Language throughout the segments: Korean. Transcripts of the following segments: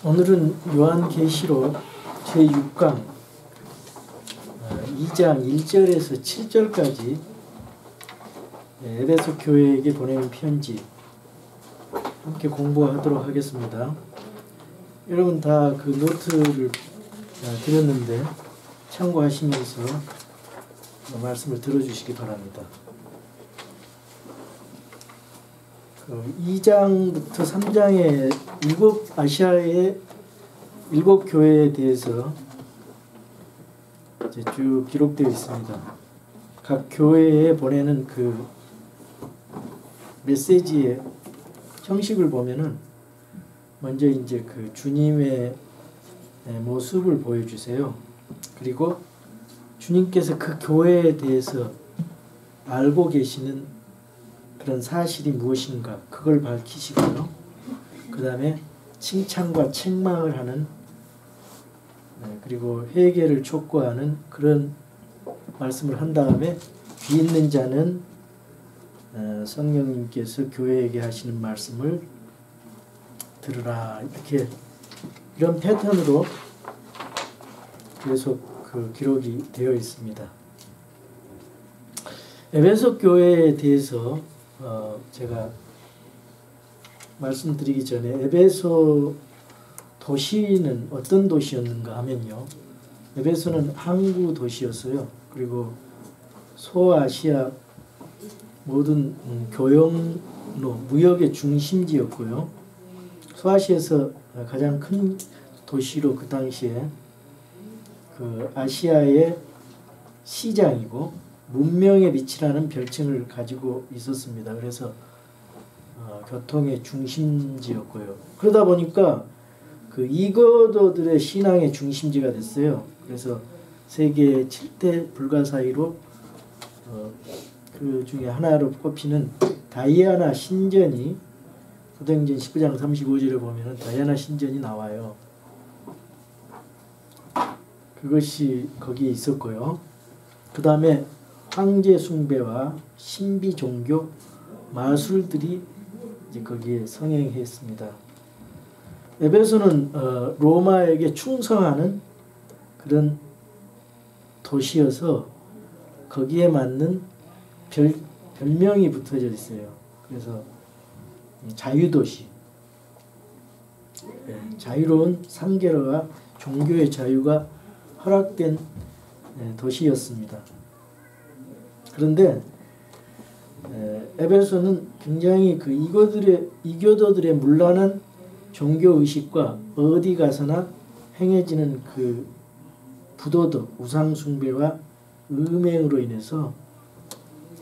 오늘은 요한계시록 제6강 2장 1절에서 7절까지 에베소 교회에게 보내는 편지 함께 공부하도록 하겠습니다. 여러분 다 그 노트를 드렸는데 참고하시면서 말씀을 들어주시기 바랍니다. 2장부터 3장의 아시아의 7교회에 대해서 이제 쭉 기록되어 있습니다. 각 교회에 보내는 그 메시지의 형식을 보면은 먼저 이제 그 주님의 모습을 보여주세요. 그리고 주님께서 그 교회에 대해서 알고 계시는 그런 사실이 무엇인가 그걸 밝히시고요. 그 다음에 칭찬과 책망을 하는 그리고 회개를 촉구하는 그런 말씀을 한 다음에 귀 있는 자는 성령님께서 교회에게 하시는 말씀을 들으라, 이렇게 이런 패턴으로 계속 그 기록이 되어 있습니다. 에베소 교회에 대해서 제가 말씀드리기 전에 에베소 도시는 어떤 도시였는가 하면요, 에베소는 항구 도시였어요. 그리고 소아시아 모든 교역로, 무역의 중심지였고요. 소아시아에서 가장 큰 도시로 그 당시에 그 아시아의 시장이고 문명의 빛이라는 별칭을 가지고 있었습니다. 그래서 교통의 중심지였고요. 그러다 보니까 그 이거도들의 신앙의 중심지가 됐어요. 그래서 세계 7대 불가사의로 그 중에 하나로 꼽히는 다이아나 신전이 사도행전 19장 35절에 보면 다이아나 신전이 나와요. 그것이 거기에 있었고요. 그 다음에 황제 숭배와 신비 종교 마술들이 이제 거기에 성행했습니다. 에베소는 로마에게 충성하는 그런 도시여서 거기에 맞는 별명이 붙어져 있어요. 그래서 자유도시, 자유로운 상계와 종교의 자유가 허락된 도시였습니다. 그런데 에베소는 굉장히 그 이교도들의 문란한 종교의식과 어디 가서나 행해지는 그 부도덕, 우상숭배와 음행으로 인해서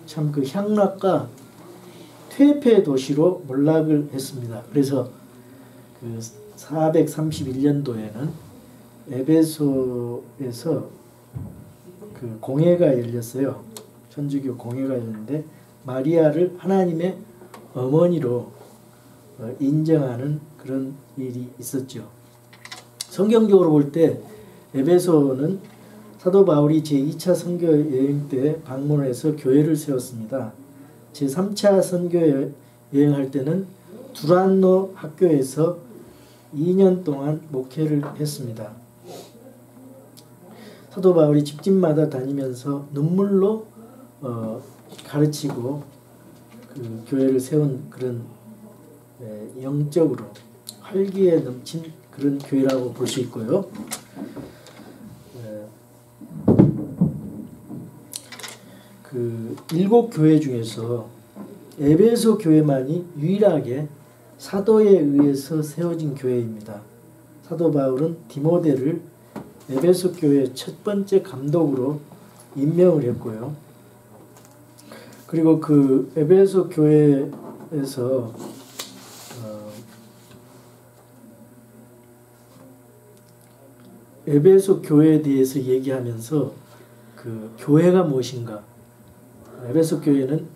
참 그 향락과 퇴폐 도시로 몰락을 했습니다. 그래서 그 431년도에는 에베소에서 그 공회가 열렸어요. 천주교 공회가 열렸는데 마리아를 하나님의 어머니로 인정하는 그런 일이 있었죠. 성경적으로 볼 때 에베소는 사도 바울이 제2차 선교 여행 때 방문해서 교회를 세웠습니다. 제3차 선교 여행할 때는 두란노 학교에서 2년 동안 목회를 했습니다. 사도 바울이 집집마다 다니면서 눈물로 가르치고 그 교회를 세운 그런 영적으로 활기에 넘친 그런 교회라고 볼 수 있고요. 그 7교회 중에서 에베소 교회만이 유일하게 사도에 의해서 세워진 교회입니다. 사도 바울은 디모데를 에베소 교회 첫 번째 감독으로 임명을 했고요. 그리고 그 에베소 교회에서 에베소 교회에 대해서 얘기하면서 그 교회가 무엇인가,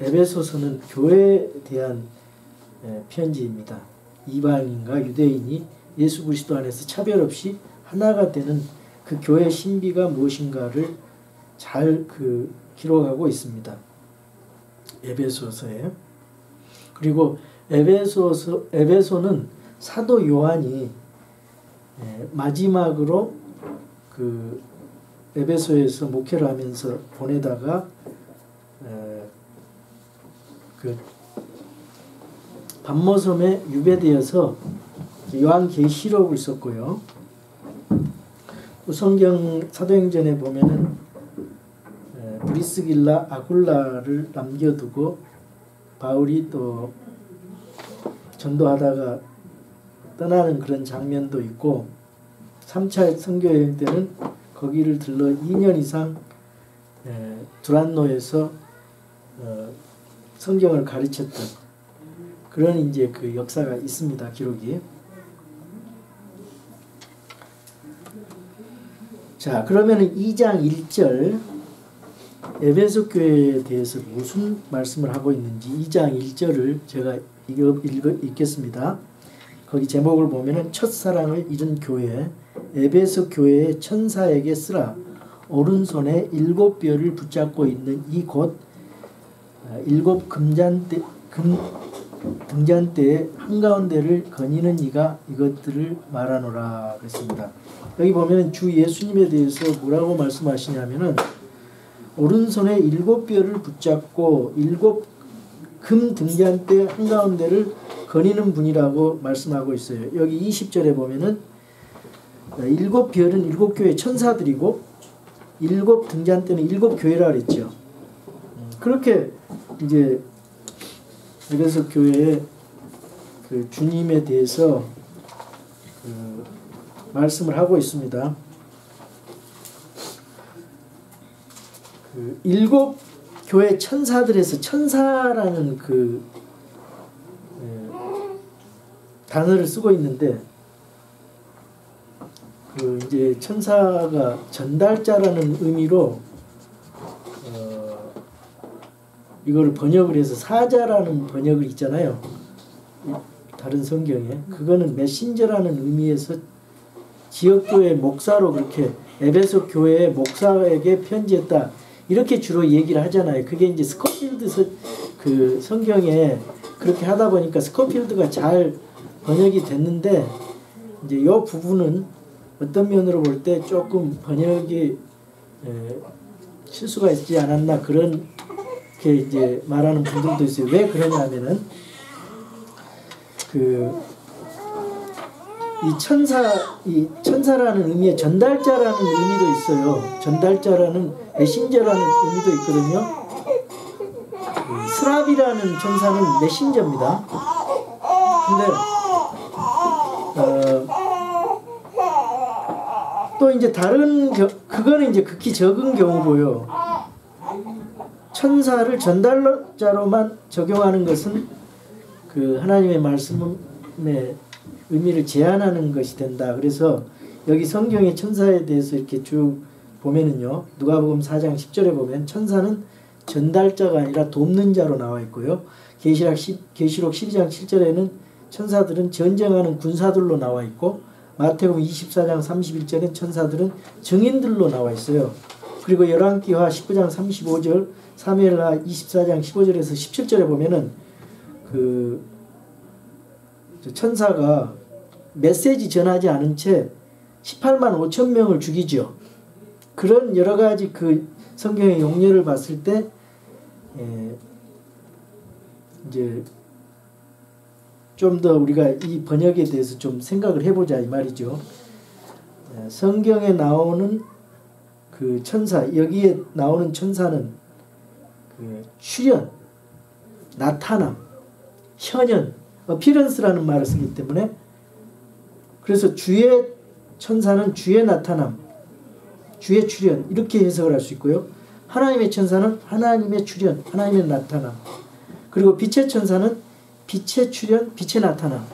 에베소서는 교회에 대한 편지입니다. 이방인과 유대인이 예수 그리스도 안에서 차별 없이 하나가 되는 그 교회의 신비가 무엇인가를 잘 그 기록하고 있습니다. 에베소서에. 그리고 에베소는 사도 요한이 마지막으로 그 에베소에서 목회를 하면서 보내다가 그 밤모섬에 유배되어서 요한계시록을 썼고요. 또 성경 사도행전에 보면은 브리스길라 아굴라를 남겨두고 바울이 또 전도하다가 떠나는 그런 장면도 있고 3차 선교여행 때는 거기를 들러 2년 이상 두란노에서 성경을 가르쳤던 그런 이제 그 역사가 있습니다. 기록이. 자, 그러면은 2장 1절 에베소 교회에 대해서 무슨 말씀을 하고 있는지 2장 1절을 제가 읽겠습니다. 거기 제목을 보면은 첫사랑을 잃은 교회 에베소 교회의 천사에게 쓰라. 오른손에 7뼈를 붙잡고 있는 이 곧 7 등잔대의 한가운데를 거니는 이가 이것들을 말하노라 그랬습니다. 여기 보면 주 예수님에 대해서 뭐라고 말씀하시냐면은 오른손에 7뼈를 붙잡고 7 금 등잔대 한가운데를 거니는 분이라고 말씀하고 있어요. 여기 20절에 보면은 7별은 7교회 천사들이고 7 등잔대는 7교회라 그랬죠. 그렇게 이제 에베소 교회의 그 주님에 대해서 그 말씀을 하고 있습니다. 그 7 교회 천사들에서 천사라는 그 단어를 쓰고 있는데 그 이제 천사가 전달자라는 의미로 이걸 번역을 해서 사자라는 번역을 있잖아요. 다른 성경에 그거는 메신저라는 의미에서 지역교회 목사로 그렇게 에베소 교회의 목사에게 편지했다 이렇게 주로 얘기를 하잖아요. 그게 이제 스코필드 그 성경에 그렇게 하다 보니까 스코필드가 잘 번역이 됐는데 이제 이 부분은 어떤 면으로 볼 때 조금 번역이 실수가 있지 않았나 그런 게 이제 말하는 분들도 있어요. 왜 그러냐면은 이 천사라는 의미에 전달자라는 의미도 있어요. 전달자라는 메신저라는 의미도 있거든요. 스랍이라는 천사는 메신저입니다. 근데 또 이제 다른 그거는 이제 극히 적은 경우고요. 천사를 전달자로만 적용하는 것은 그 하나님의 말씀의 의미를 제한하는 것이 된다. 그래서 여기 성경의 천사에 대해서 이렇게 쭉 보면은요. 누가복음 4장 10절에 보면 천사는 전달자가 아니라 돕는 자로 나와 있고요. 계시록 12장 7절에는 천사들은 전쟁하는 군사들로 나와 있고 마태복음 24장 31절엔 천사들은 증인들로 나와 있어요. 그리고 열왕기하 19장 35절 사무엘하 24장 15절에서 17절에 보면은 그 천사가 메시지 전하지 않은 채 18만 5천 명을 죽이죠. 그런 여러 가지 그 성경의 용례를 봤을 때 이제 좀 더 우리가 이 번역에 대해서 좀 생각을 해보자 이 말이죠. 성경에 나오는 그 천사 여기에 나오는 천사는 그 출현, 나타남, 현현, appearance라는 말을 쓰기 때문에 그래서 주의 천사는 주의 나타남, 주의 출현 이렇게 해석을 할 수 있고요. 하나님의 천사는 하나님의 출현, 하나님의 나타남 그리고 빛의 천사는 빛의 출현, 빛의 나타남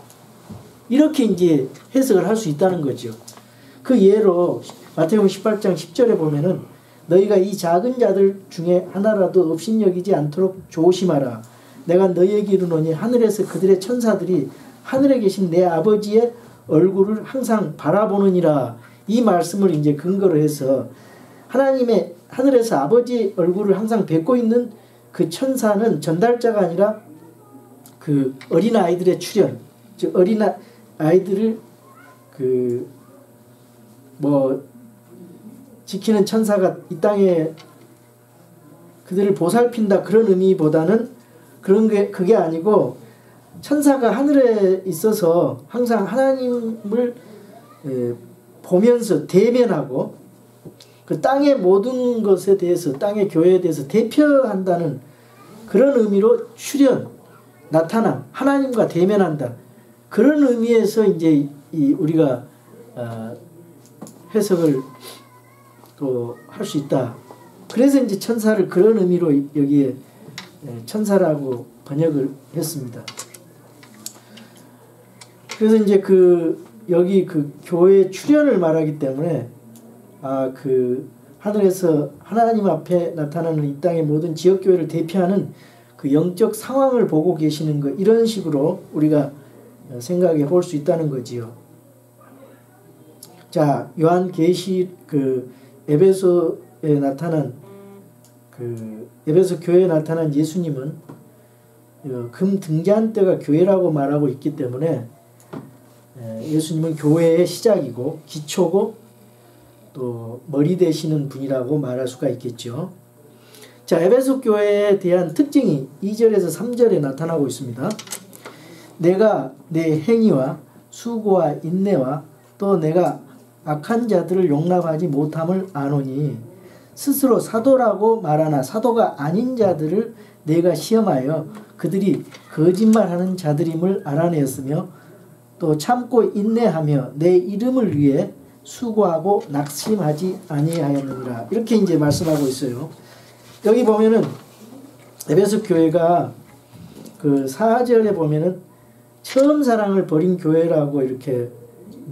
이렇게 이제 해석을 할 수 있다는 거죠. 그 예로 마태복음 18장 10절에 보면은 너희가 이 작은 자들 중에 하나라도 업신여기지 않도록 조심하라. 내가 너희에게 이르노니 하늘에서 그들의 천사들이 하늘에 계신 내 아버지의 얼굴을 항상 바라보느니라. 이 말씀을 이제 근거로 해서 하나님의 하늘에서 아버지의 얼굴을 항상 뵙고 있는 그 천사는 전달자가 아니라 그 어린 아이들의 출현, 즉 어린 아이들을 그 뭐 지키는 천사가 이 땅에 그들을 보살핀다 그런 의미보다는 그게 아니고 천사가 하늘에 있어서 항상 하나님을 보면서 대면하고 그 땅의 모든 것에 대해서 땅의 교회에 대해서 대표한다는 그런 의미로 출현, 나타남, 하나님과 대면한다. 그런 의미에서 이제 우리가 해석을 또 할 수 있다. 그래서 이제 천사를 그런 의미로 여기에 천사라고 번역을 했습니다. 그래서 이제 여기 교회의 출현을 말하기 때문에 하늘에서 하나님 앞에 나타나는 이 땅의 모든 지역교회를 대표하는 그 영적 상황을 보고 계시는 것, 이런 식으로 우리가 생각해 볼 수 있다는 거지요. 자, 요한계시 에베소에 나타난 에베소 교회에 나타난 예수님은 금 등잔대가 교회라고 말하고 있기 때문에 예수님은 교회의 시작이고 기초고 또 머리 되시는 분이라고 말할 수가 있겠죠. 자, 에베소 교회에 대한 특징이 2절에서 3절에 나타나고 있습니다. 내가 내 행위와 수고와 인내와 또 내가 악한 자들을 용납하지 못함을 아노니 스스로 사도라고 말하나 사도가 아닌 자들을 내가 시험하여 그들이 거짓말하는 자들임을 알아내었으며 또 참고 인내하며 내 이름을 위해 수고하고 낙심하지 아니하였느니라. 이렇게 이제 말씀하고 있어요. 여기 보면은 에베소 교회가 4절에 보면은 처음 사랑을 버린 교회라고 이렇게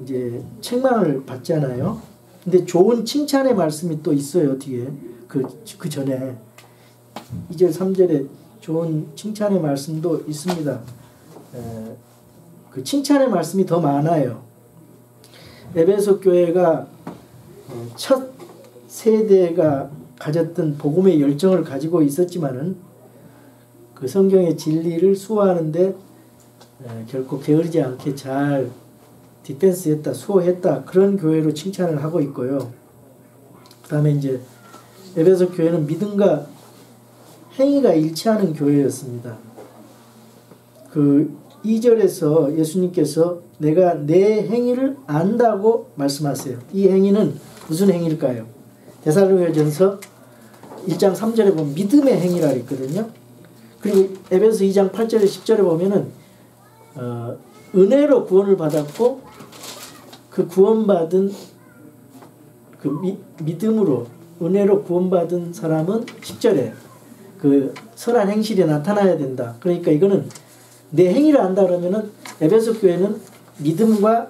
이제 책망을 받잖아요. 근데 좋은 칭찬의 말씀이 또 있어요. 뒤에 그 전에 2절 3절에 좋은 칭찬의 말씀도 있습니다. 그 칭찬의 말씀이 더 많아요. 에베소 교회가 첫 세대가 가졌던 복음의 열정을 가지고 있었지만은 그 성경의 진리를 수호하는데 결코 게으르지 않게 잘 디펜스했다, 수호했다, 그런 교회로 칭찬을 하고 있고요. 그 다음에 이제 에베소 교회는 믿음과 행위가 일치하는 교회였습니다. 2절에서 예수님께서 내가 내 행위를 안다고 말씀하세요. 이 행위는 무슨 행위일까요? 데살로니가전서 1장 3절에 보면 믿음의 행위라 했거든요. 그리고 에베소 2장 8절에 10절에 보면은 은혜로 구원을 받았고 그 구원받은 믿음으로 은혜로 구원받은 사람은 10절에 선한 행실이 나타나야 된다. 그러니까 이거는 내 행위를 안다 그러면은 에베소 교회는 믿음과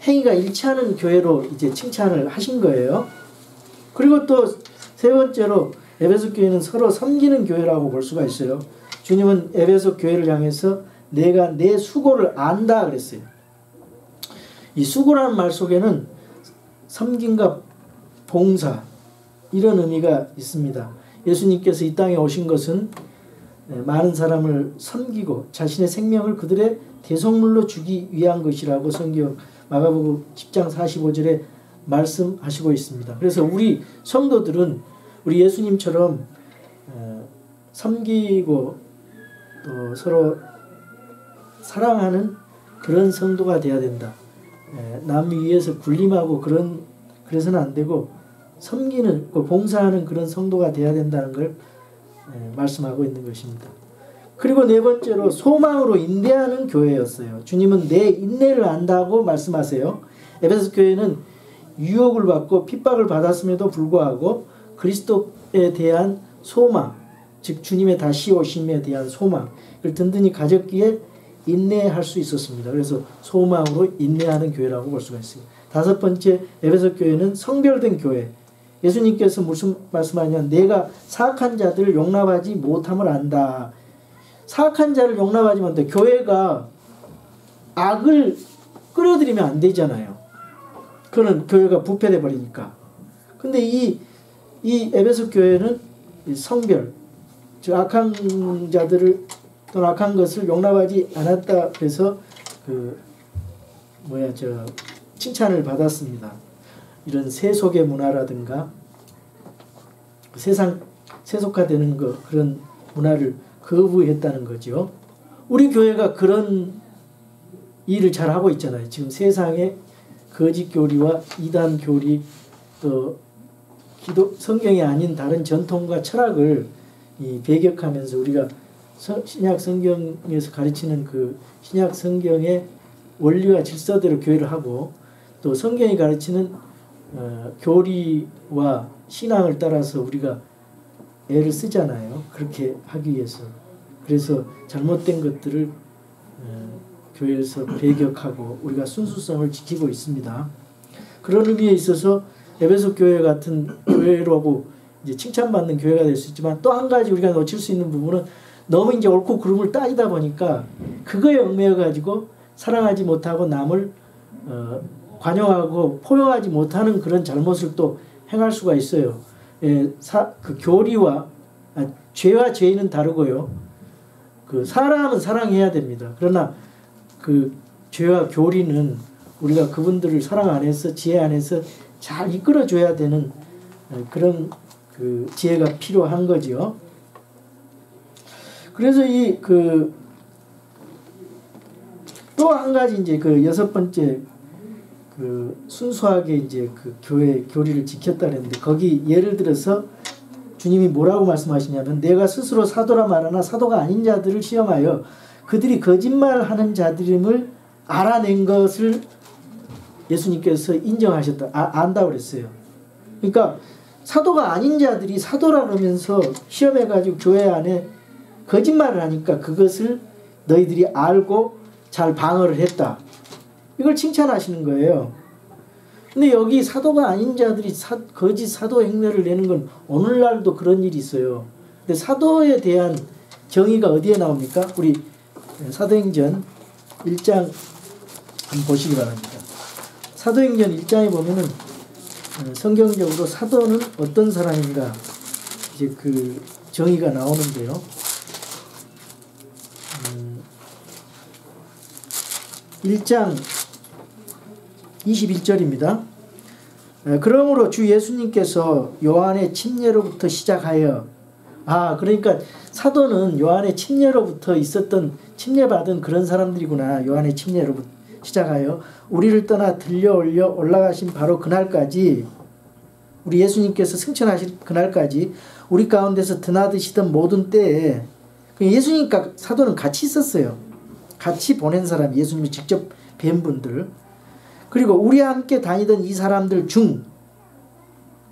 행위가 일치하는 교회로 이제 칭찬을 하신 거예요. 그리고 또 세 번째로 에베소 교회는 서로 섬기는 교회라고 볼 수가 있어요. 주님은 에베소 교회를 향해서 내가 내 수고를 안다 그랬어요. 이 수고라는 말 속에는 섬김과 봉사, 이런 의미가 있습니다. 예수님께서 이 땅에 오신 것은 많은 사람을 섬기고 자신의 생명을 그들의 대속물로 주기 위한 것이라고 성경 마가복음 10장 45절에 말씀하시고 있습니다. 그래서 우리 성도들은 우리 예수님처럼 섬기고 또 서로 사랑하는 그런 성도가 되어야 된다. 남 위에서 군림하고 그래서는 안 되고 섬기는, 봉사하는 그런 성도가 되어야 된다는 걸 말씀하고 있는 것입니다. 그리고 네 번째로 소망으로 인내하는 교회였어요. 주님은 내 인내를 안다고 말씀하세요. 에베소 교회는 유혹을 받고 핍박을 받았음에도 불구하고 그리스도에 대한 소망, 즉 주님의 다시 오심에 대한 소망을 든든히 가졌기에 인내할 수 있었습니다. 그래서 소망으로 인내하는 교회라고 볼 수가 있어요. 다섯 번째, 에베소 교회는 성별된 교회. 예수님께서 무슨 말씀하냐면 내가 사악한 자들을 용납하지 못함을 안다. 사악한 자를 용납하지 못한다. 교회가 악을 끌어들이면 안 되잖아요. 그는 교회가 부패돼 버리니까. 근데 이 에베소 교회는 성별, 즉 악한 자들을 또는 악한 것을 용납하지 않았다. 그래서 칭찬을 받았습니다. 이런 세속의 문화라든가 세상 세속화되는 그런 문화를 거부했다는 거죠. 우리 교회가 그런 일을 잘 하고 있잖아요. 지금 세상에 거짓 교리와 이단 교리 또 성경이 아닌 다른 전통과 철학을 배격하면서 우리가 신약 성경에서 가르치는 그 신약 성경의 원리와 질서대로 교회를 하고 또 성경이 가르치는 교리와 신앙을 따라서 우리가 애를 쓰잖아요. 그렇게 하기 위해서. 그래서 잘못된 것들을 교회에서 배격하고 우리가 순수성을 지키고 있습니다. 그런 의미에 있어서 에베소 교회 같은 교회라고 이제 칭찬받는 교회가 될 수 있지만 또 한 가지 우리가 놓칠 수 있는 부분은 너무 이제 옳고 그름을 따지다 보니까 그거에 얽매여 가지고 사랑하지 못하고 남을 관용하고 포용하지 못하는 그런 잘못을 또 행할 수가 있어요. 그 교리와 죄와 죄인은 다르고요. 그 사람은 사랑해야 됩니다. 그러나 그 죄와 교리는 우리가 그분들을 사랑 안에서 지혜 안에서 잘 이끌어줘야 되는 그런 그 지혜가 필요한 거죠. 그래서 또 한 가지 이제 그 여섯 번째 그 순수하게 이제 그 교회 교리를 지켰다 그랬는데 거기 예를 들어서 주님이 뭐라고 말씀하시냐면 내가 스스로 사도라 말하나 사도가 아닌 자들을 시험하여 그들이 거짓말하는 자들임을 알아낸 것을 예수님께서 인정하셨다. 안다고 그랬어요. 그러니까 사도가 아닌 자들이 사도라 그러면서 시험해가지고 교회 안에 거짓말을 하니까 그것을 너희들이 알고 잘 방어를 했다. 이걸 칭찬하시는 거예요. 근데 여기 사도가 아닌 자들이 거짓 사도 흉내를 내는 건 오늘날도 그런 일이 있어요. 근데 사도에 대한 정의가 어디에 나옵니까? 우리 사도행전 1장 한번 보시기 바랍니다. 사도행전 1장에 보면은 성경적으로 사도는 어떤 사람인가 이제 그 정의가 나오는데요. 1장 21절입니다. 그러므로 주 예수님께서 요한의 침례로부터 시작하여 그러니까 사도는 요한의 침례로부터 있었던 침례받은 그런 사람들이구나. 요한의 침례로부터 시작하여 우리를 떠나 들려올려 올라가신 바로 그날까지 우리 예수님께서 승천하실 그날까지 우리 가운데서 드나드시던 모든 때에 예수님과 사도는 같이 있었어요. 같이 보낸 사람, 예수님이 직접 뵌 분들, 그리고 우리와 함께 다니던 이 사람들 중,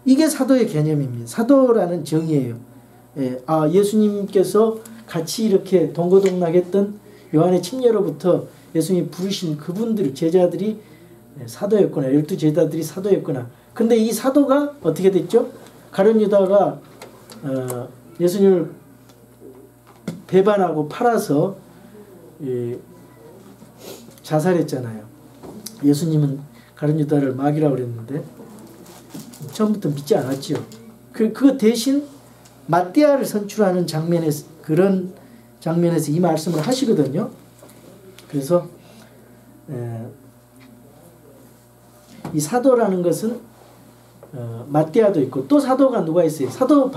이게 사도의 개념입니다. 사도라는 정의예요. 예수님께서 같이 이렇게 동고동락했던 요한의 침례로부터 예수님이 부르신 그분들, 제자들이 사도였구나. 12 제자들이 사도였구나. 근데 이 사도가 어떻게 됐죠? 가룟 유다가 예수님을 배반하고 팔아서 자살했잖아요. 예수님은 가룟 유다를 마귀라고 그랬는데 처음부터 믿지 않았죠. 그 대신 마띠아를 선출하는 장면에서, 그런 장면에서 이 말씀을 하시거든요. 그래서 이 사도라는 것은 마띠아도 있고 또 사도가 누가 있어요? 사도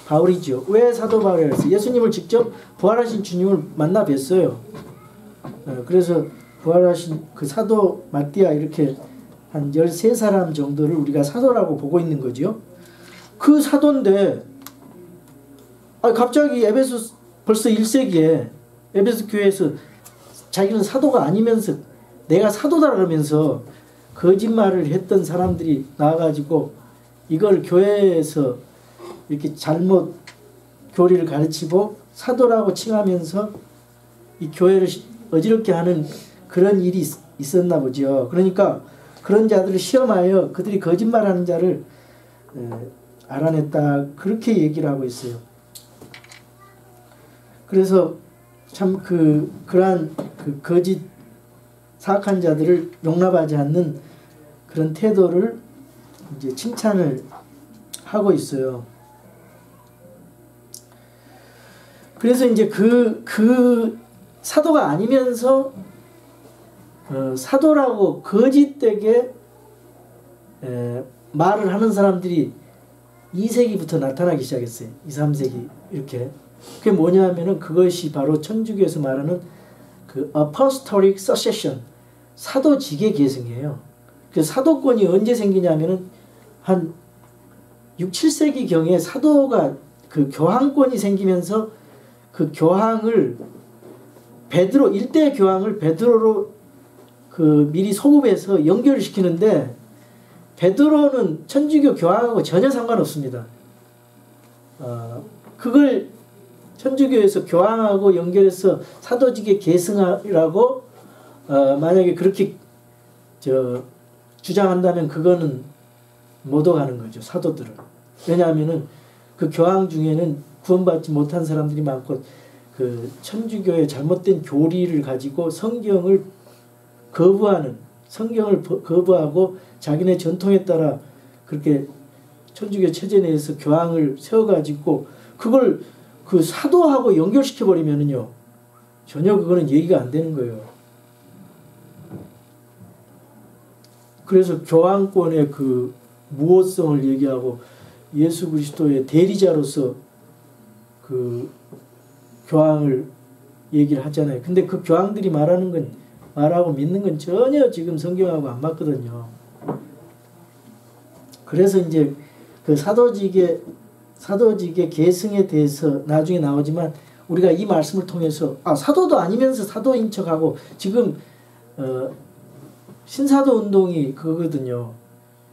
바울이죠. 왜 사도 바울이라고 했어요? 예수님을 직접 부활하신 주님을 만나 뵀어요. 그래서 부활하신 그 사도 마띠아 이렇게 한 13사람 정도를 우리가 사도라고 보고 있는 거죠. 그 사도인데 갑자기 에베소 벌써 1세기에 에베소 교회에서 자기는 사도가 아니면서 내가 사도다 그러면서 거짓말을 했던 사람들이 나와가지고 이걸 교회에서 이렇게 잘못 교리를 가르치고 사도라고 칭하면서 이 교회를 어지럽게 하는 그런 일이 있었나 보죠. 그러니까 그런 자들을 시험하여 그들이 거짓말하는 자를 알아냈다. 그렇게 얘기를 하고 있어요. 그래서 참 그러한 그 거짓 사악한 자들을 용납하지 않는 그런 태도를 이제 칭찬을 하고 있어요. 그래서 이제 그 사도가 아니면서 사도라고 거짓되게 말을 하는 사람들이 2세기부터 나타나기 시작했어요. 2, 3세기 이렇게. 그게 뭐냐면은 그것이 바로 천주교에서 말하는 그 apostolic succession, 사도직의 계승이에요. 그 사도권이 언제 생기냐면은 한 6, 7세기 경에 사도가 그 교황권이 생기면서 그 교황을 베드로, 일대 교황을 베드로로 그 미리 소급해서 연결을 시키는데 베드로는 천주교 교황하고 전혀 상관없습니다. 그걸 천주교에서 교황하고 연결해서 사도직의 계승이라고 만약에 그렇게 주장한다면 그거는 못 오가는 거죠. 사도들은. 왜냐하면은 그 교황 중에는 구원받지 못한 사람들이 많고 그 천주교의 잘못된 교리를 가지고 성경을 거부하고 자기네 전통에 따라 그렇게 천주교 체제 내에서 교황을 세워가지고 그걸 그 사도하고 연결시켜 버리면은요 전혀 그거는 얘기가 안 되는 거예요. 그래서 교황권의 그 무호성을 얘기하고 예수 그리스도의 대리자로서 그 교황을 얘기를 하잖아요. 근데 그 교황들이 말하고 믿는 건 전혀 지금 성경하고 안 맞거든요. 그래서 이제 그 사도직의 계승에 대해서 나중에 나오지만 우리가 이 말씀을 통해서 사도도 아니면서 사도인 척하고 지금 신사도 운동이 그거거든요.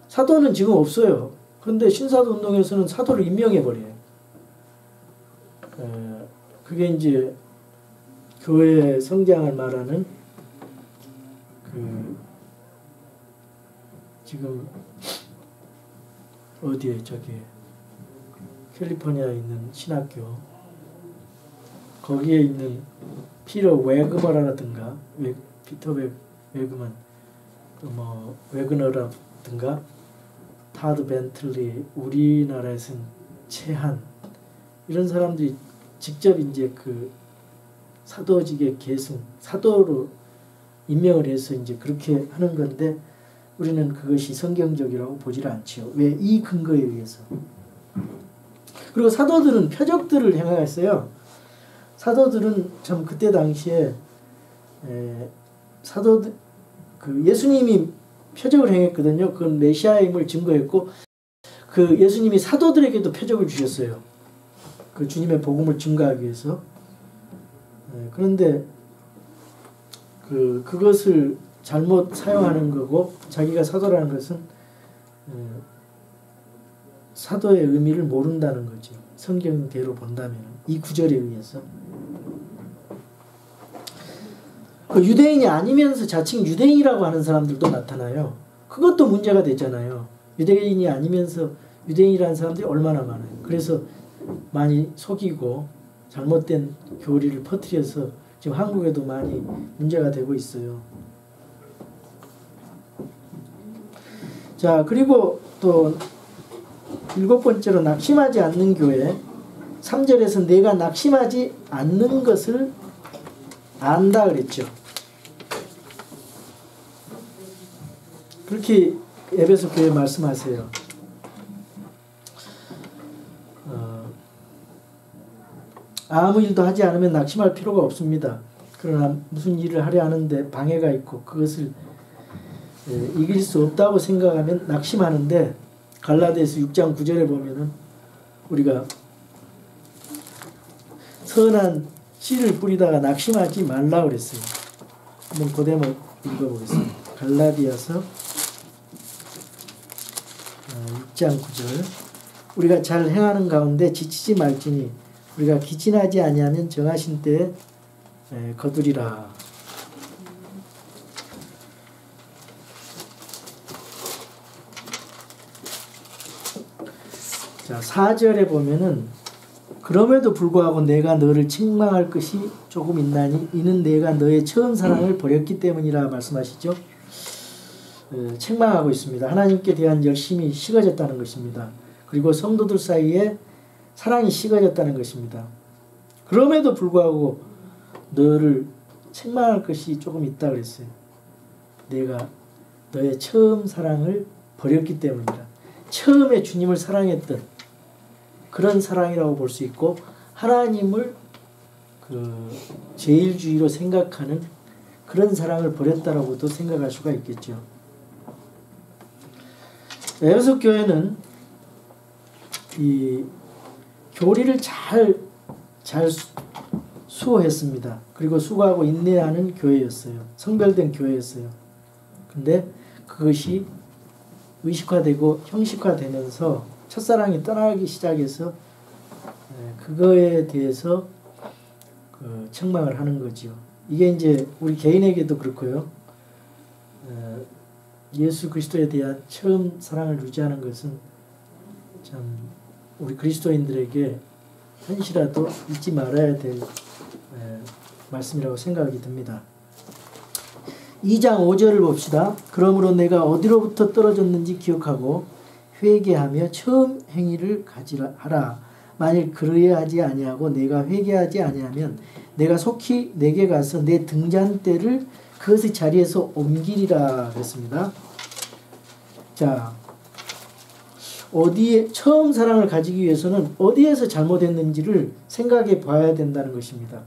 사도는 지금 없어요. 그런데 신사도 운동에서는 사도를 임명해 버려요. 그게 이제 교회의 성장을 말하는 그 지금 어디에 저기 캘리포니아에 있는 신학교 거기에 있는 피터 웨그너라든가 피터 웨그먼 또 뭐 웨그너라든가 타드 벤틀리 우리나라에서는 채한 이런 사람들이 직접 이제 그 사도직의 계승 사도로 임명을 해서 이제 그렇게 하는 건데 우리는 그것이 성경적이라고 보질 않지요. 왜? 이 근거에 의해서. 그리고 사도들은 표적들을 행하였어요. 사도들은 참 그때 당시에 사도들 그 예수님이 표적을 행했거든요. 그건 메시아임을 증거했고 그 예수님이 사도들에게도 표적을 주셨어요. 그 주님의 복음을 증거하기 위해서. 그런데 그것을 잘못 사용하는 거고 자기가 사도라는 것은 사도의 의미를 모른다는 거죠. 성경대로 본다면 이 구절에 의해서. 그 유대인이 아니면서 자칭 유대인이라고 하는 사람들도 나타나요. 그것도 문제가 되잖아요. 유대인이 아니면서 유대인이라는 사람들이 얼마나 많아요. 그래서 많이 속이고 잘못된 교리를 퍼뜨려서 지금 한국에도 많이 문제가 되고 있어요. 자, 그리고 또 7번째로 낙심하지 않는 교회. 3절에서 내가 낙심하지 않는 것을 안다 그랬죠. 그렇게 에베소 교회 말씀하세요. 아무 일도 하지 않으면 낙심할 필요가 없습니다. 그러나 무슨 일을 하려 하는데 방해가 있고 그것을 이길 수 없다고 생각하면 낙심하는데 갈라디아서 6장 9절에 보면은 우리가 선한 씨를 뿌리다가 낙심하지 말라 그랬어요. 한번 그 대목 읽어보겠습니다. 갈라디아서 6장 9절 우리가 잘 행하는 가운데 지치지 말지니 우리가 기진하지 아니하면 정하신 때에 거두리라. 자, 4절에 보면은 그럼에도 불구하고 내가 너를 책망할 것이 조금 있나니 이는 내가 너의 처음 사랑을 버렸기 때문이라 말씀하시죠. 책망하고 있습니다. 하나님께 대한 열심이 식어졌다는 것입니다. 그리고 성도들 사이에 사랑이 식어졌다는 것입니다. 그럼에도 불구하고 너를 책망할 것이 조금 있다 그랬어요. 내가 너의 처음 사랑을 버렸기 때문이라. 처음에 주님을 사랑했던 그런 사랑이라고 볼 수 있고, 하나님을 제일주의로 생각하는 그런 사랑을 버렸다라고도 생각할 수가 있겠죠. 에베소 교회는 이 교리를 잘 수호했습니다. 그리고 수고하고 인내하는 교회였어요. 성별된 교회였어요. 근데 그것이 의식화되고 형식화되면서 첫사랑이 떠나기 시작해서 그거에 대해서 책망을 하는 거지요. 이게 이제 우리 개인에게도 그렇고요. 예수 그리스도에 대한 처음 사랑을 유지하는 것은 참 우리 그리스도인들에게 한시라도 잊지 말아야 될 말씀이라고 생각이 듭니다. 2장 5절을 봅시다. 그러므로 내가 어디로부터 떨어졌는지 기억하고 회개하며 처음 행위를 가지라 하라. 만일 그러하지 아니하고 내가 회개하지 아니하면 내가 속히 내게 가서 내 등잔대를 그것의 자리에서 옮기리라 그랬습니다. 자, 어디에 처음 사랑을 가지기 위해서는 어디에서 잘못했는지를 생각해 봐야 된다는 것입니다.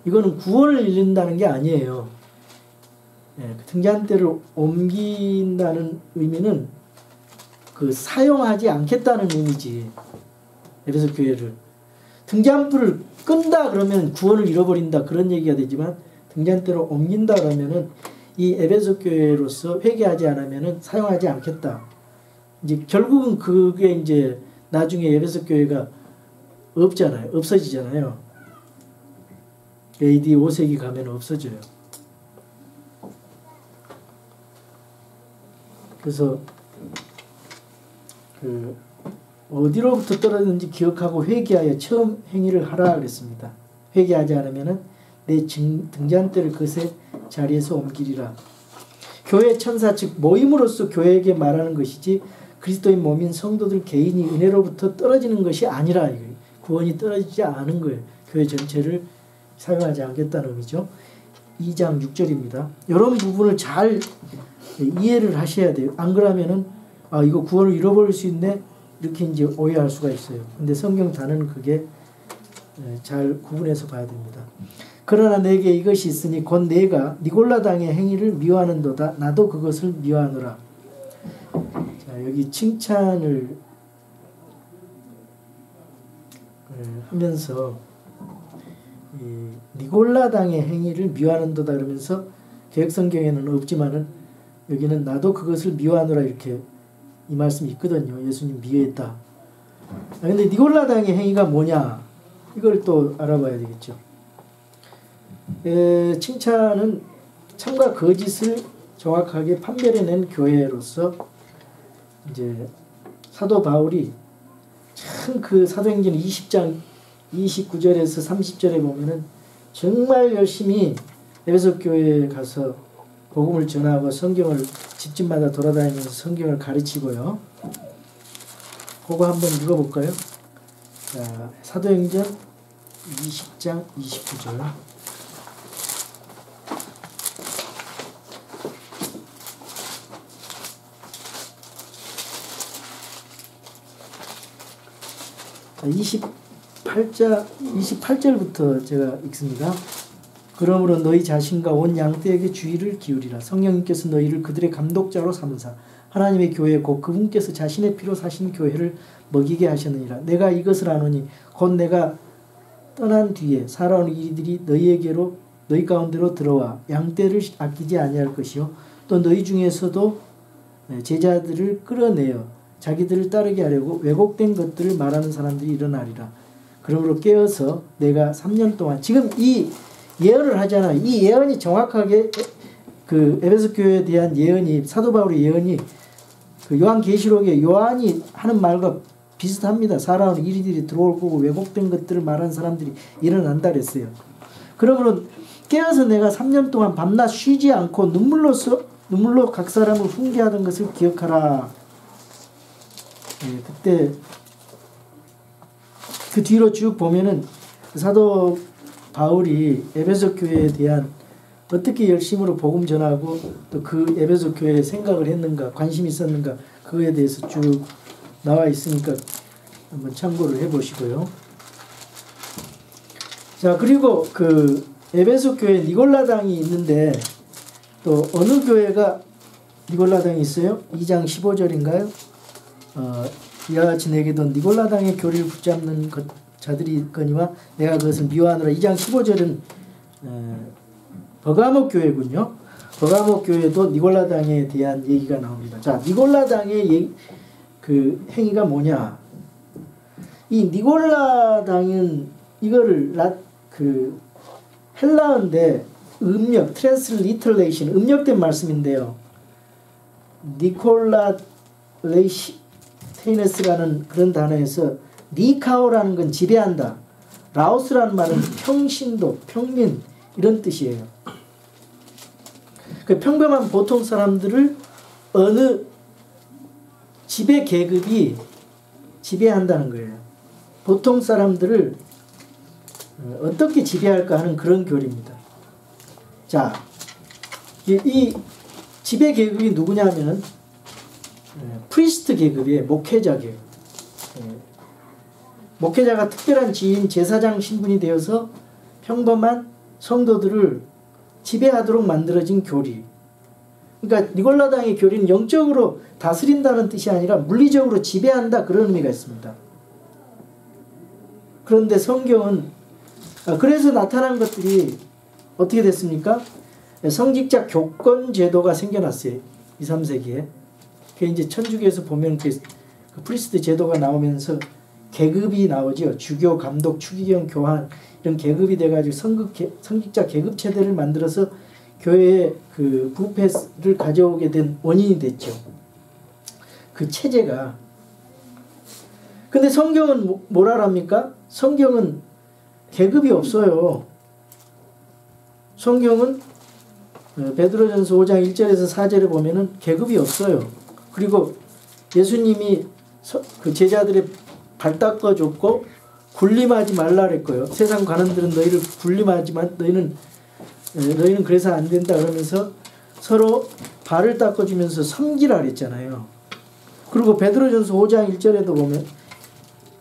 이거는 구원을 잃는다는 게 아니에요. 등잔대를 옮긴다는 의미는 사용하지 않겠다는 의미지. 에베소 교회를 등잔불을 끈다 그러면 구원을 잃어버린다 그런 얘기가 되지만, 등잔대로 옮긴다 그러면은 이 에베소 교회로서 회개하지 않으면은 사용하지 않겠다. 이제 결국은 그게 이제 나중에 에베소 교회가 없잖아요. 없어지잖아요. AD 5세기 가면 없어져요. 그래서 어디로부터 떨어졌는지 기억하고 회개하여 처음 행위를 하라 그랬습니다. 회개하지 않으면은 내 등잔대를 그새 자리에서 옮기리라. 교회 천사 즉 모임으로서 교회에게 말하는 것이지 그리스도인 몸인 성도들 개인이 은혜로부터 떨어지는 것이 아니라, 구원이 떨어지지 않은 거예요. 교회 전체를 사용하지 않겠다는 의미죠. 2장 6절입니다. 이런 부분을 잘 이해를 하셔야 돼요. 안 그러면은 이거 구원을 잃어버릴 수 있네 이렇게 이제 오해할 수가 있어요. 근데 성경 단어는 그게 잘 구분해서 봐야 됩니다. 그러나 내게 이것이 있으니 곧 내가 니골라당의 행위를 미워하는도다. 나도 그것을 미워하노라. 자, 여기 칭찬을 하면서 이 니골라당의 행위를 미워하는도다 그러면서 개혁성경에는 없지만은 여기는 나도 그것을 미워하노라 이렇게 이 말씀이 있거든요. 예수님 미워했다. 근데 니골라당의 행위가 뭐냐? 이걸 또 알아봐야 되겠죠. 칭찬은 참과 거짓을 정확하게 판별해낸 교회로서 이제 사도 바울이 참 사도행전 20장 29절에서 30절에 보면은 정말 열심히 에베소 교회에 가서 복음을 전하고 성경을 집집마다 돌아다니면서 성경을 가르치고요. 그거 한번 읽어볼까요? 자, 사도행전 20장 29절. 자, 28절부터 제가 읽습니다. 그러므로 너희 자신과 온 양떼에게 주의를 기울이라. 성령님께서 너희를 그들의 감독자로 삼으사 하나님의 교회 곧 그분께서 자신의 피로 사신 교회를 먹이게 하셨느니라. 내가 이것을 아노니 곧 내가 떠난 뒤에 살아온 이들이 너희 가운데로 들어와 양떼를 아끼지 아니할 것이요 또 너희 중에서도 제자들을 끌어내어 자기들을 따르게 하려고 왜곡된 것들을 말하는 사람들이 일어나리라. 그러므로 깨어서 내가 3년 동안 지금 이 예언을 하잖아요. 이 예언이 정확하게 에베소 교회에 대한 예언이, 사도 바울의 예언이 요한계시록에 요한이 하는 말과 비슷합니다. 살아온 이리들이 들어올 거고 왜곡된 것들을 말하는 사람들이 일어난다 그랬어요. 그러므로 깨어서 내가 3년 동안 밤낮 쉬지 않고 눈물로 각 사람을 훈계하던 것을 기억하라. 그때 그 뒤로 쭉 보면은 사도 바울이 에베소 교회에 대한 어떻게 열심으로 복음 전하고 또 그 에베소 교회에 생각을 했는가, 관심이 있었는가, 그거에 대해서 쭉 나와 있으니까 한번 참고를 해보시고요. 자, 그리고 그 에베소 교회 니골라당이 있는데 또 어느 교회가 니골라당이 있어요? 2장 15절인가요? 이와 같이 내게도 니골라당의 교리를 붙잡는 자들이 있거니와 내가 그것을 미워하노라. 2장 15절은 버가모 교회군요. 버가모 교회도 니골라당에 대한 얘기가 나옵니다. 자, 니골라당의 그 행위가 뭐냐? 이 니골라당은 이거를 그 헬라어인데 음력, 트랜슬리터레이션, 음력된 말씀인데요. 니콜라레이테이너스라는 그런 단어에서 니카오라는 건 지배한다. 라오스라는 말은 평신도, 평민 이런 뜻이에요. 그 평범한 보통 사람들을 어느 지배 계급이 지배한다는 거예요. 보통 사람들을 어떻게 지배할까 하는 그런 교리입니다. 자, 이 지배 계급이 누구냐면 프리스트 계급이에요. 목회자 계급. 목회자가 특별한 지인 제사장 신분이 되어서 평범한 성도들을 지배하도록 만들어진 교리. 그러니까 니골라당의 교리는 영적으로 다스린다는 뜻이 아니라 물리적으로 지배한다, 그런 의미가 있습니다. 그런데 성경은 그래서 나타난 것들이 어떻게 됐습니까? 성직자 교권 제도가 생겨났어요. 2, 3세기에. 그 이제 천주교에서 보면 그 프리스트 제도가 나오면서 계급이 나오죠. 주교, 감독, 추기경, 교환 이런 계급이 돼가지고 성직자 계급 체대를 만들어서 교회의 그 부패를 가져오게 된 원인이 됐죠. 그 체제가. 근데 성경은 뭐라랍니까? 성경은 계급이 없어요. 성경은 베드로전서 5장 1절에서 4절에 보면은 계급이 없어요. 그리고 예수님이 그 제자들의 발 닦아줬고 군림하지 말라 그랬고요. 세상 관원들은 너희를 군림하지만 너희는 그래서 안 된다 그러면서 서로 발을 닦아주면서 섬기라 그랬잖아요. 그리고 베드로전서 5장 1절에도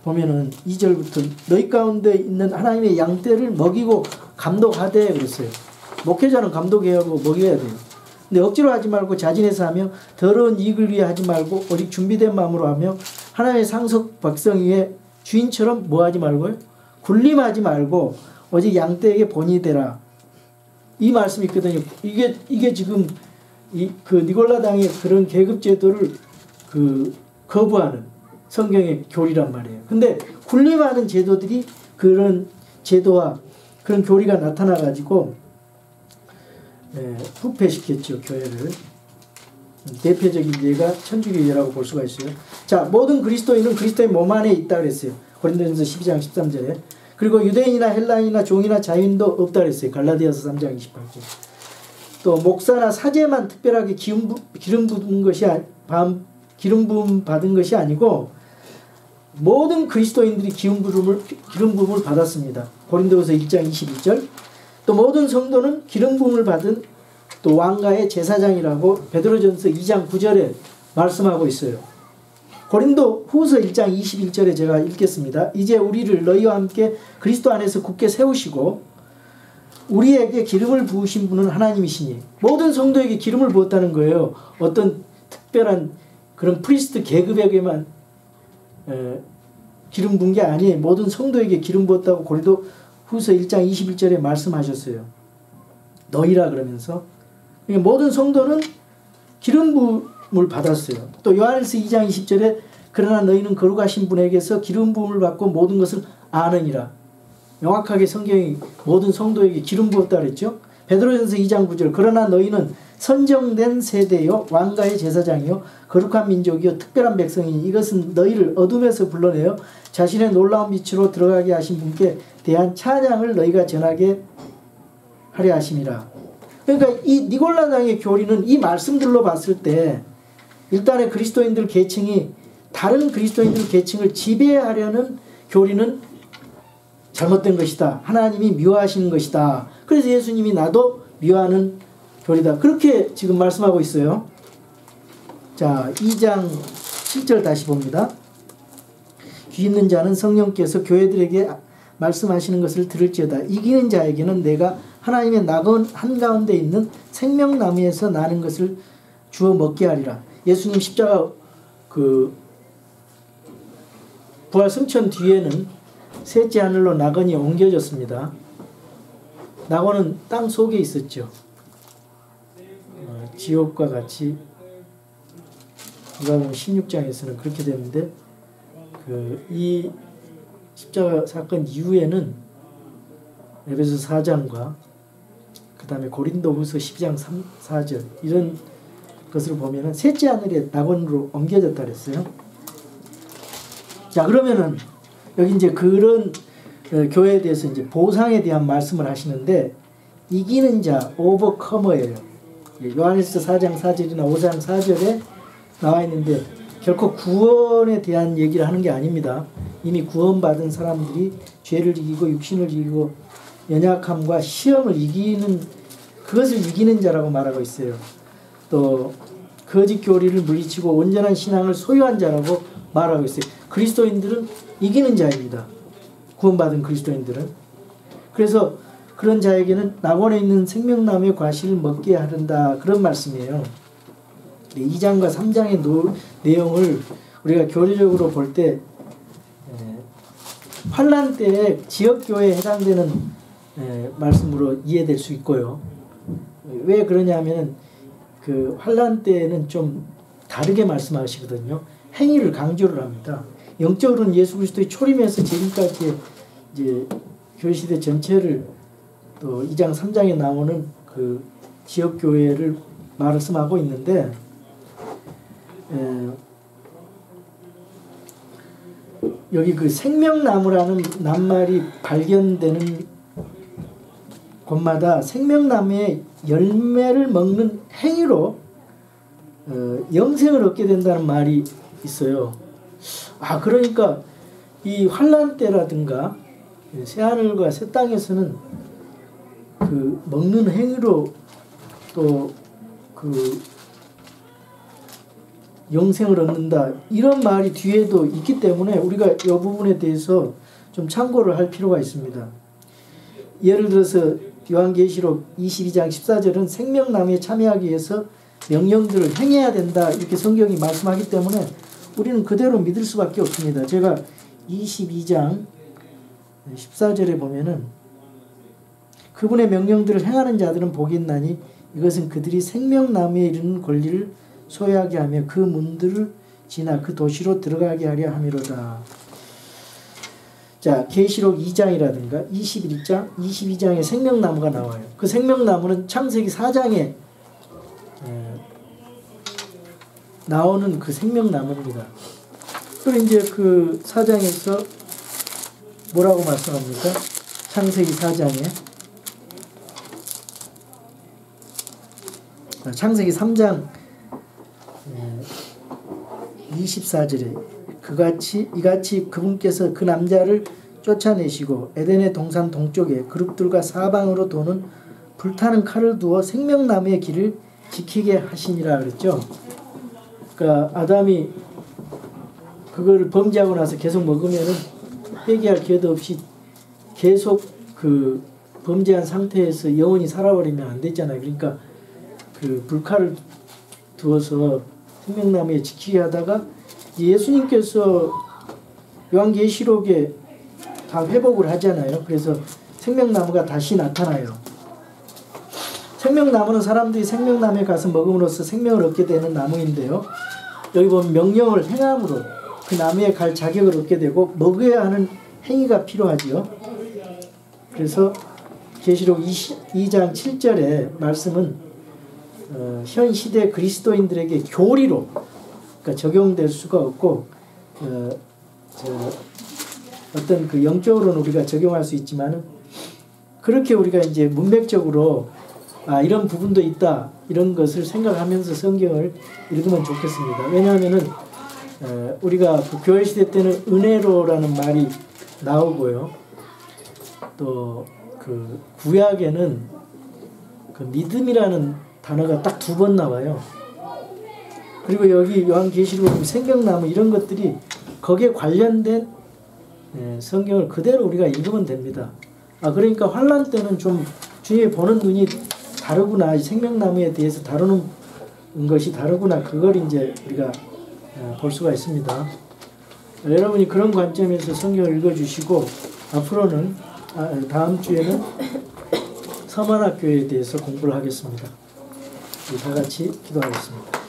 보면은 2절부터 너희 가운데 있는 하나님의 양떼를 먹이고 감독하되 그랬어요. 목회자는 감독해야 하고 먹여야 돼요. 근데 억지로 하지 말고 자진해서 하며 더러운 이익을 위해 하지 말고 오직 준비된 마음으로 하며 하나님의 상속 백성 위에 주인처럼 뭐 하지 말고요? 군림하지 말고 오직 양떼에게 본이 되라. 이 말씀이 있거든요. 이게 지금 그 니골라당의 그런 계급 제도를 거부하는 성경의 교리란 말이에요. 근데 군림하는 제도들이 그런 제도와 그런 교리가 나타나 가지고 부패시켰죠, 교회를. 대표적인 예가 천주교회라고 볼 수가 있어요. 자, 모든 그리스도인은 그리스도의 몸 안에 있다 그랬어요. 고린도전서 12장 13절에. 그리고 유대인이나 헬라인이나 종이나 자유인도 없다 그랬어요. 갈라디아서 3장 28절. 또 목사나 사제만 특별하게 기름 부음 받은 것이 아니고 모든 그리스도인들이 기름 부음을 받았습니다. 고린도전서 1장 22절. 또 모든 성도는 기름 부음을 받은 또 왕가의 제사장이라고 베드로전서 2장 9절에 말씀하고 있어요. 고린도 후서 1장 21절에 제가 읽겠습니다. 이제 우리를 너희와 함께 그리스도 안에서 굳게 세우시고 우리에게 기름을 부으신 분은 하나님이시니. 모든 성도에게 기름을 부었다는 거예요. 어떤 특별한 그런 프리스트 계급에게만 기름 부은 게 아니에요. 모든 성도에게 기름 부었다고 고린도 후서 1장 21절에 말씀하셨어요. 너희라 그러면서. 그러니까 모든 성도는 기름 부음을 받았어요. 또 요한일서 2장 20절에 그러나 너희는 거룩하신 분에게서 기름 부음을 받고 모든 것을 아느니라. 명확하게 성경이 모든 성도에게 기름 부었다 그랬죠. 베드로전서 2장 9절 그러나 너희는 선정된 세대요 왕가의 제사장이요 거룩한 민족이요 특별한 백성이니 이것은 너희를 어둠에서 불러내어 자신의 놀라운 빛으로 들어가게 하신 분께 대한 찬양을 너희가 전하게 하려 하심이라. 그러니까 이 니골라당의 교리는 이 말씀들로 봤을 때 일단의 그리스도인들 계층이 다른 그리스도인들 계층을 지배하려는 교리는 잘못된 것이다. 하나님이 미워하시는 것이다. 그래서 예수님이 나도 미워하는 교리다. 그렇게 지금 말씀하고 있어요. 자, 2장 7절 다시 봅니다. 귀 있는 자는 성령께서 교회들에게 말씀하시는 것을 들을지어다. 이기는 자에게는 내가 하나님의 낙원 한가운데 있는 생명나무에서 나는 것을 주어 먹게 하리라. 예수님 십자가 부활 승천 뒤에는 셋째 하늘로 낙원이 옮겨졌습니다. 낙원은 땅 속에 있었죠. 지옥과 같이 누가복음 16장에서는 그렇게 되는데 이 십자가 사건 이후에는 에베소 4장과 그 다음에 고린도후서 12장 4절 이런 것을 보면은 셋째 하늘에 낙원으로 옮겨졌다 그랬어요. 자, 그러면은 여기 이제 그런 교회에 대해서 이제 보상에 대한 말씀을 하시는데 이기는 자 오버커머예요. 요한일서 4장 4절이나 5장 4절에 나와 있는데 결코 구원에 대한 얘기를 하는 게 아닙니다. 이미 구원받은 사람들이 죄를 이기고 육신을 이기고 연약함과 시험을 이기는 그것을 이기는 자라고 말하고 있어요. 또 거짓 교리를 물리치고 온전한 신앙을 소유한 자라고 말하고 있어요. 그리스도인들은 이기는 자입니다. 구원받은 그리스도인들은. 그래서 그런 자에게는 낙원에 있는 생명나무의 과실을 먹게 하른다. 그런 말씀이에요. 2장과 3장의 내용을 우리가 교리적으로 볼 때 환난 때에 지역교회에 해당되는 말씀으로 이해될 수 있고요. 왜 그러냐면 그 환난 때에는 좀 다르게 말씀하시거든요. 행위를 강조를 합니다. 영적으로는 예수 그리스도의 초림에서 재림까지의 이제 교회 시대 전체를 또 2장 3장에 나오는 그 지역 교회를 말씀하고 있는데 여기 그 생명나무라는 낱말이 발견되는 곳마다 생명나무의 열매를 먹는 행위로 영생을 얻게 된다는 말이 있어요. 그러니까 이 환난 때라든가 새하늘과 새 땅에서는 그 먹는 행위로 또 그 영생을 얻는다 이런 말이 뒤에도 있기 때문에 우리가 이 부분에 대해서 좀 참고를 할 필요가 있습니다. 예를 들어서 요한계시록 22장 14절은 생명나무에 참여하기 위해서 명령들을 행해야 된다 이렇게 성경이 말씀하기 때문에 우리는 그대로 믿을 수밖에 없습니다. 제가 22장 14절에 보면은 그분의 명령들을 행하는 자들은 복이 있나니 이것은 그들이 생명나무에 이르는 권리를 소유하게 하며 그 문들을 지나 그 도시로 들어가게 하려 함이로다. 자, 계시록 2장이라든가 21장, 22장에 생명나무가 나와요. 그 생명나무는 창세기 4장에 나오는 그 생명나무입니다. 그리고 이제 그 4장에서 뭐라고 말씀합니까? 창세기 4장에 창세기 3장 24절에 이같이 그분께서 그 남자를 쫓아내시고 에덴의 동산 동쪽에 그룹들과 사방으로 도는 불타는 칼을 두어 생명나무의 길을 지키게 하시니라 그랬죠. 그러니까 아담이 그거를 범죄하고 나서 계속 먹으면은 회개할 기회도 없이 계속 그 범죄한 상태에서 영원히 살아버리면 안 됐잖아요. 그러니까 그 불칼을 두어서 생명나무에 지키게 하다가 예수님께서 요한계시록에 다 회복을 하잖아요. 그래서 생명나무가 다시 나타나요. 생명나무는 사람들이 생명나무에 가서 먹음으로써 생명을 얻게 되는 나무인데요. 여기 보면 명령을 행함으로 그 나무에 갈 자격을 얻게 되고 먹어야 하는 행위가 필요하지요. 그래서 계시록 2장 7절의 말씀은 현 시대 그리스도인들에게 교리로 그러니까 적용될 수가 없고 어떤 그 영적으로는 우리가 적용할 수 있지만은 그렇게 우리가 이제 문맥적으로 이런 부분도 있다 이런 것을 생각하면서 성경을 읽으면 좋겠습니다. 왜냐하면은 우리가 그 교회 시대 때는 은혜로라는 말이 나오고요. 또 그 구약에는 그 그 믿음이라는 단어가 딱 2번 나와요. 그리고 여기 요한계시록 보면 생명나무 이런 것들이 거기에 관련된 성경을 그대로 우리가 읽으면 됩니다. 그러니까 환난 때는 좀 주님이 보는 눈이 다르구나. 생명나무에 대해서 다루는 것이 다르구나. 그걸 이제 우리가 볼 수가 있습니다. 여러분이 그런 관점에서 성경을 읽어주시고 앞으로는 다음 주에는 서만학교에 대해서 공부를 하겠습니다. 우리 다 같이 기도하겠습니다.